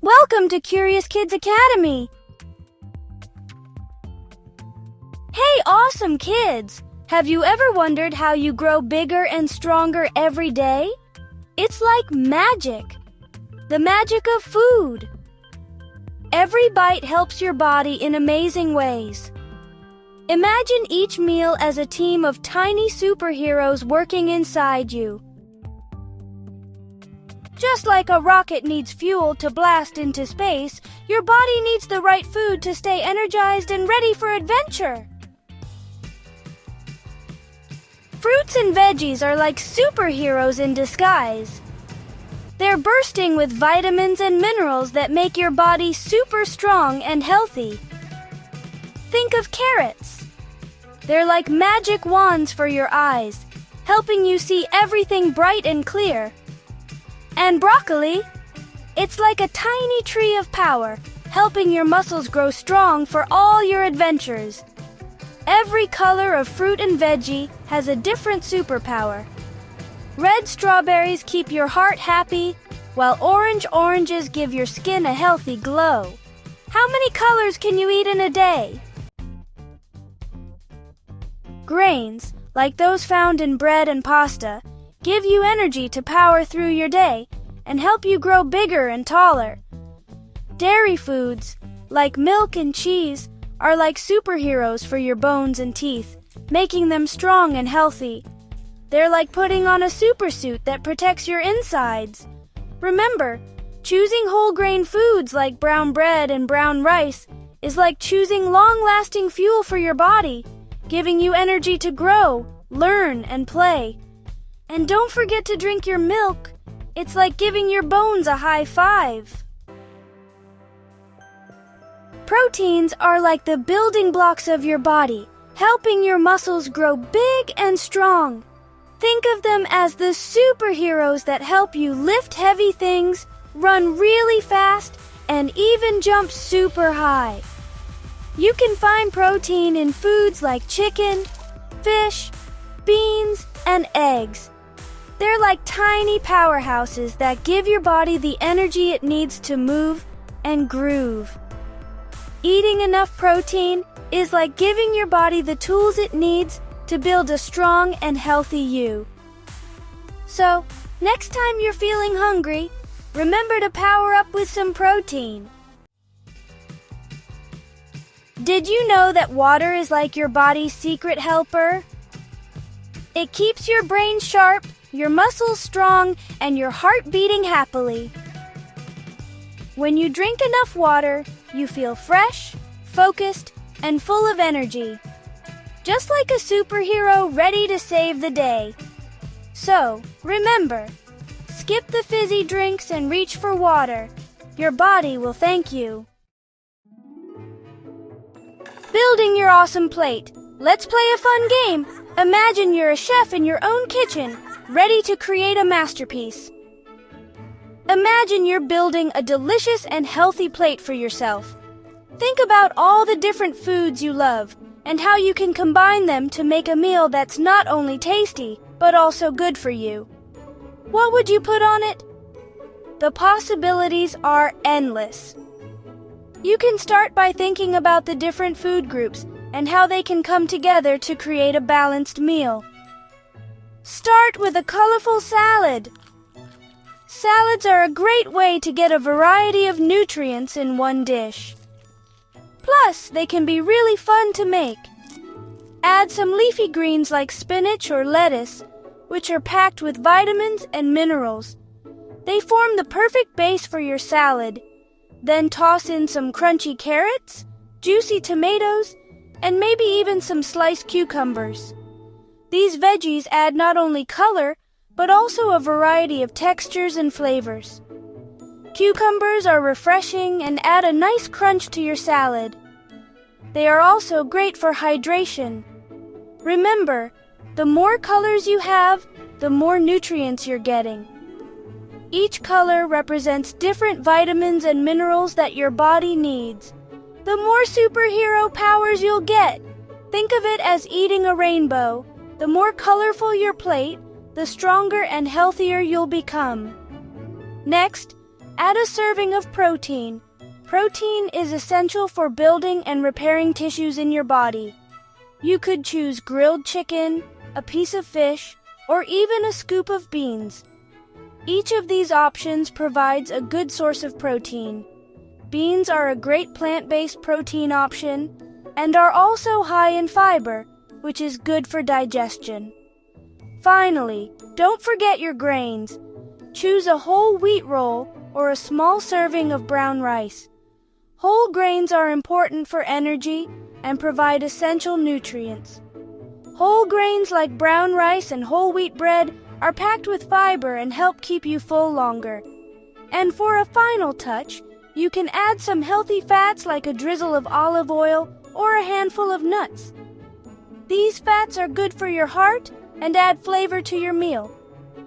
Welcome to Curious Kids Academy! Hey, awesome kids! Have you ever wondered how you grow bigger and stronger every day? It's like magic. The magic of food. Every bite helps your body in amazing ways. Imagine each meal as a team of tiny superheroes working inside you. Just like a rocket needs fuel to blast into space, your body needs the right food to stay energized and ready for adventure. Fruits and veggies are like superheroes in disguise. They're bursting with vitamins and minerals that make your body super strong and healthy. Think of carrots. They're like magic wands for your eyes, helping you see everything bright and clear. And broccoli, it's like a tiny tree of power, helping your muscles grow strong for all your adventures. Every color of fruit and veggie has a different superpower. Red strawberries keep your heart happy, while oranges give your skin a healthy glow. How many colors can you eat in a day? Grains, like those found in bread and pasta, give you energy to power through your day and help you grow bigger and taller. Dairy foods, like milk and cheese, are like superheroes for your bones and teeth, making them strong and healthy. They're like putting on a supersuit that protects your insides. Remember, choosing whole grain foods like brown bread and brown rice is like choosing long-lasting fuel for your body, giving you energy to grow, learn, and play. And don't forget to drink your milk. It's like giving your bones a high five. Proteins are like the building blocks of your body, helping your muscles grow big and strong. Think of them as the superheroes that help you lift heavy things, run really fast, and even jump super high. You can find protein in foods like chicken, fish, beans, and eggs. They're like tiny powerhouses that give your body the energy it needs to move and groove. Eating enough protein is like giving your body the tools it needs to build a strong and healthy you. So, next time you're feeling hungry, remember to power up with some protein. Did you know that water is like your body's secret helper? It keeps your brain sharp, your muscles strong, and your heart beating happily. When you drink enough water, you feel fresh, focused, and full of energy. Just like a superhero ready to save the day. So, remember, skip the fizzy drinks and reach for water. Your body will thank you. Building your awesome plate. Let's play a fun game. Imagine you're a chef in your own kitchen, ready to create a masterpiece. Imagine you're building a delicious and healthy plate for yourself. Think about all the different foods you love and how you can combine them to make a meal that's not only tasty, but also good for you. What would you put on it? The possibilities are endless. You can start by thinking about the different food groups and how they can come together to create a balanced meal. Start with a colorful salad. Salads are a great way to get a variety of nutrients in one dish. Plus, they can be really fun to make. Add some leafy greens like spinach or lettuce, which are packed with vitamins and minerals. They form the perfect base for your salad. Then toss in some crunchy carrots, juicy tomatoes, and maybe even some sliced cucumbers. These veggies add not only color, but also a variety of textures and flavors. Cucumbers are refreshing and add a nice crunch to your salad. They are also great for hydration. Remember, the more colors you have, the more nutrients you're getting. Each color represents different vitamins and minerals that your body needs. The more superhero powers you'll get. Think of it as eating a rainbow. The more colorful your plate, the stronger and healthier you'll become. Next, Add a serving of protein. Protein is essential for building and repairing tissues in your body. You could choose grilled chicken, a piece of fish, or even a scoop of beans. Each of these options provides a good source of protein. Beans are a great plant-based protein option and are also high in fiber, which is good for digestion. Finally, don't forget your grains. Choose a whole wheat roll or a small serving of brown rice. Whole grains are important for energy and provide essential nutrients. Whole grains like brown rice and whole wheat bread are packed with fiber and help keep you full longer. And for a final touch, you can add some healthy fats like a drizzle of olive oil or a handful of nuts. These fats are good for your heart and add flavor to your meal.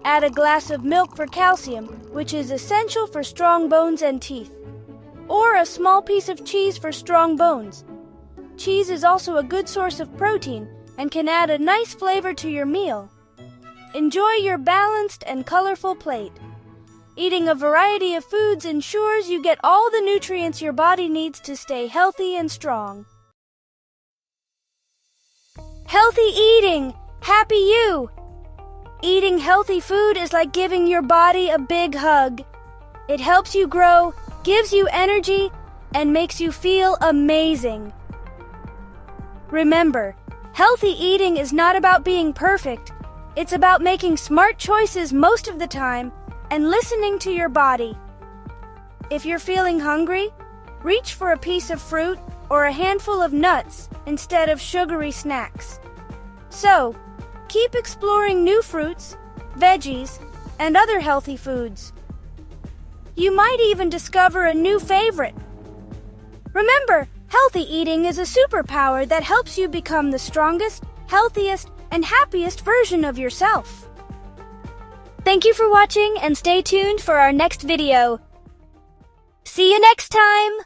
Add a glass of milk for calcium, which is essential for strong bones and teeth. Or a small piece of cheese for strong bones. Cheese is also a good source of protein and can add a nice flavor to your meal. Enjoy your balanced and colorful plate. Eating a variety of foods ensures you get all the nutrients your body needs to stay healthy and strong. Healthy eating! Happy you! Eating healthy food is like giving your body a big hug. It helps you grow, gives you energy, and makes you feel amazing. Remember, healthy eating is not about being perfect. It's about making smart choices most of the time and listening to your body. If you're feeling hungry, reach for a piece of fruit or a handful of nuts instead of sugary snacks. So, keep exploring new fruits, veggies, and other healthy foods. You might even discover a new favorite. Remember, healthy eating is a superpower that helps you become the strongest, healthiest, and happiest version of yourself. Thank you for watching and stay tuned for our next video. See you next time!